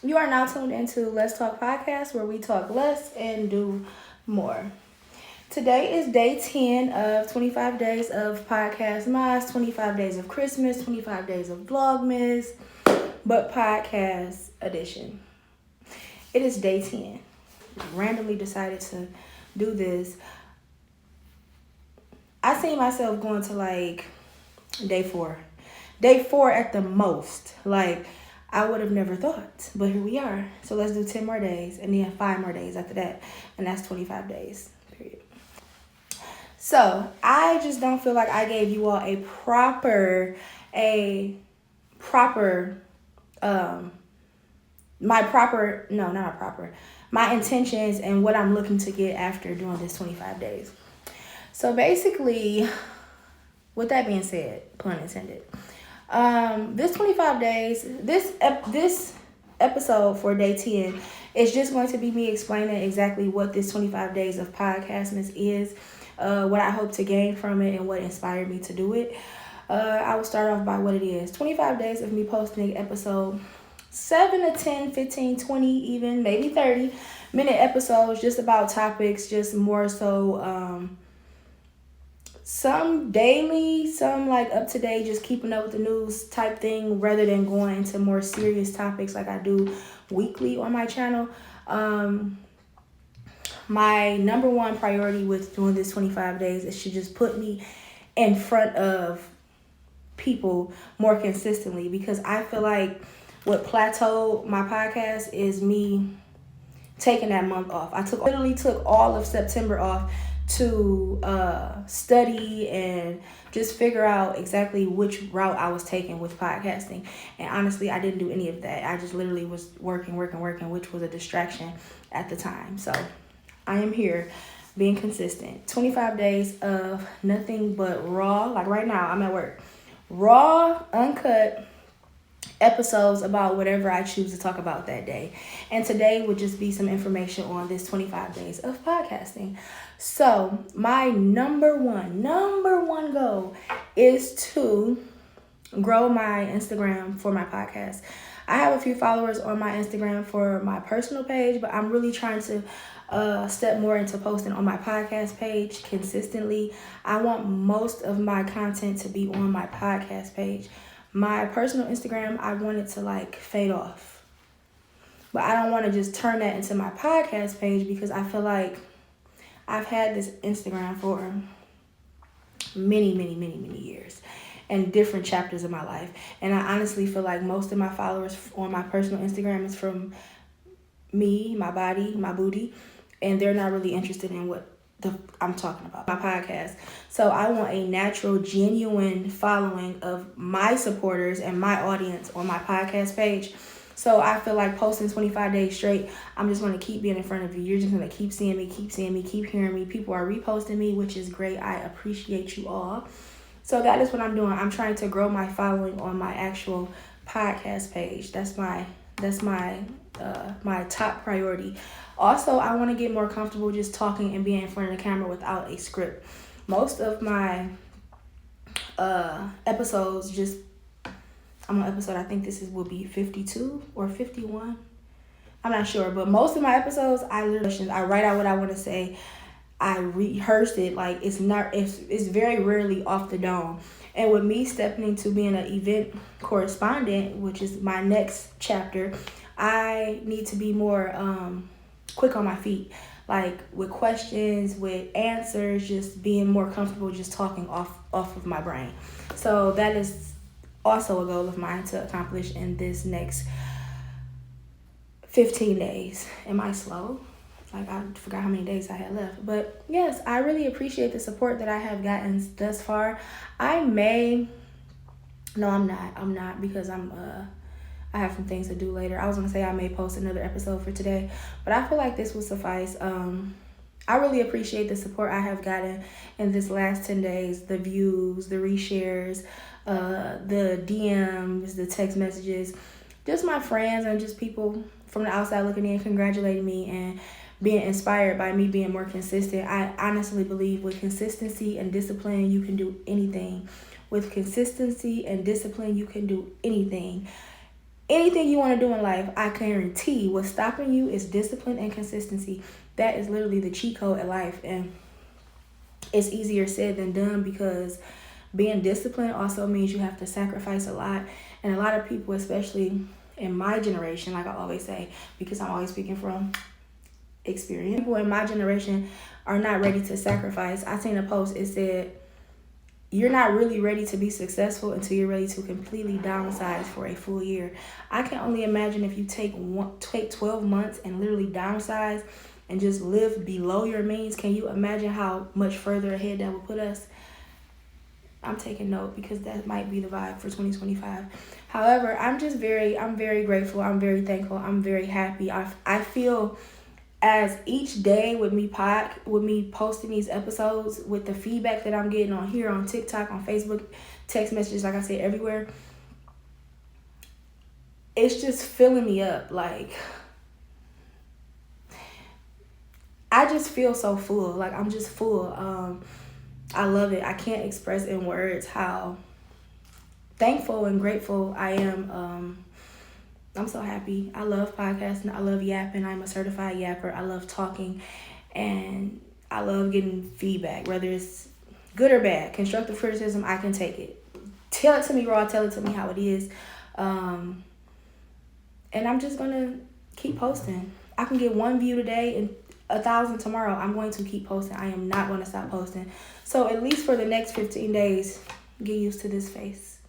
You are now tuned into Let's Talk Podcast, where we talk less and do more. Today is day 10 of 25 days of PodcastMAS, 25 days of Christmas, 25 days of Vlogmas, but podcast edition. It is day 10. Randomly decided to do this. I see myself going to like day 4. Day 4 at the most. Like, I would have never thought, but here we are. So let's do 10 more days and then 5 more days after that. And that's 25 days, period. So I just don't feel like I gave you all my intentions and what I'm looking to get after doing this 25 days. So basically, with that being said, pun intended, this 25 days, this episode for day 10 is just going to be me explaining exactly what this 25 days of PodcastMAS is, what I hope to gain from it, and what inspired me to do it. I will start off by what it is. 25 days of me posting episode 7 to 10, 15, 20, even maybe 30-minute episodes just about topics, just more so some daily, some like up to date, just keeping up with the news type thing, rather than going into more serious topics like I do weekly on my channel. My number one priority with doing this 25 days is to just put me in front of people more consistently, because I feel like what plateaued my podcast is me taking that month off. I literally took all of September off to study and just figure out exactly which route I was taking with podcasting. And honestly, I didn't do any of that. I just literally was working, which was a distraction at the time. So I am here being consistent. 25 days of nothing but raw, like right now I'm at work, raw, uncut episodes about whatever I choose to talk about that day. And today would just be some information on this 25 days of podcasting. So my number one goal is to grow my Instagram for my podcast. I have a few followers on my Instagram for my personal page, but I'm really trying to step more into posting on my podcast page consistently. I want most of my content to be on my podcast page. My personal Instagram, I want it to like fade off. But I don't want to just turn that into my podcast page, because I feel like I've had this Instagram for many years and different chapters of my life. And I honestly feel like most of my followers on my personal Instagram is from me, my body, my booty, and they're not really interested in what I'm talking about, my podcast. So I want a natural, genuine following of my supporters and my audience on my podcast page. So I feel like posting 25 days straight, I'm just going to keep being in front of you. You're just going to keep seeing me, keep hearing me. People are reposting me, which is great. I appreciate you all. So that is what I'm doing. I'm trying to grow my following on my actual podcast page. That's my top priority. Also, I want to get more comfortable just talking and being in front of the camera without a script. Most of my episodes, I'm on episode, I think will be 52 or 51. I'm not sure, but most of my episodes, I write out what I want to say. I rehearse it. Like, it's very rarely off the dome. And with me stepping into being an event correspondent, which is my next chapter, I need to be more quick on my feet, like with questions, with answers, just being more comfortable just talking off of my brain. So that is also a goal of mine to accomplish in this next 15 days. Am I slow? Like, I forgot how many days I had left. But yes, I really appreciate the support that I have gotten thus far. I'm not, because I have some things to do later. I was going to say I may post another episode for today, but I feel like this will suffice. I really appreciate the support I have gotten in this last 10 days, the views, the reshares, the DMs, the text messages, just my friends and just people from the outside looking in, congratulating me and being inspired by me being more consistent. I honestly believe with consistency and discipline, you can do anything. With consistency and discipline, you can do anything. anything you want to do in life, I guarantee what's stopping you is discipline and consistency. That is literally the cheat code in life. And it's easier said than done, because being disciplined also means you have to sacrifice a lot. And a lot of people, especially in my generation, like I always say, because I'm always speaking from experience, people in my generation are not ready to sacrifice. I seen a post, it said, you're not really ready to be successful until you're ready to completely downsize for a full year. I can only imagine if you take 12 months and literally downsize and just live below your means. Can you imagine how much further ahead that would put us? I'm taking note, because that might be the vibe for 2025. However, I'm very grateful. I'm very thankful. I'm very happy. I feel as each day with me posting these episodes, with the feedback that I'm getting on here, on TikTok, on Facebook, text messages, like I said, everywhere, it's just filling me up. Like, I just feel so full. Like, I'm just full. I love it. I can't express in words how thankful and grateful I am. I'm so happy. I love podcasting. I love yapping. I'm a certified yapper. I love talking, and I love getting feedback, whether it's good or bad. Constructive criticism, I can take it. Tell it to me raw. Tell it to me how it is. And I'm just going to keep posting. I can get 1 view today and 1,000 tomorrow. I'm going to keep posting. I am not going to stop posting. So at least for the next 15 days, get used to this face.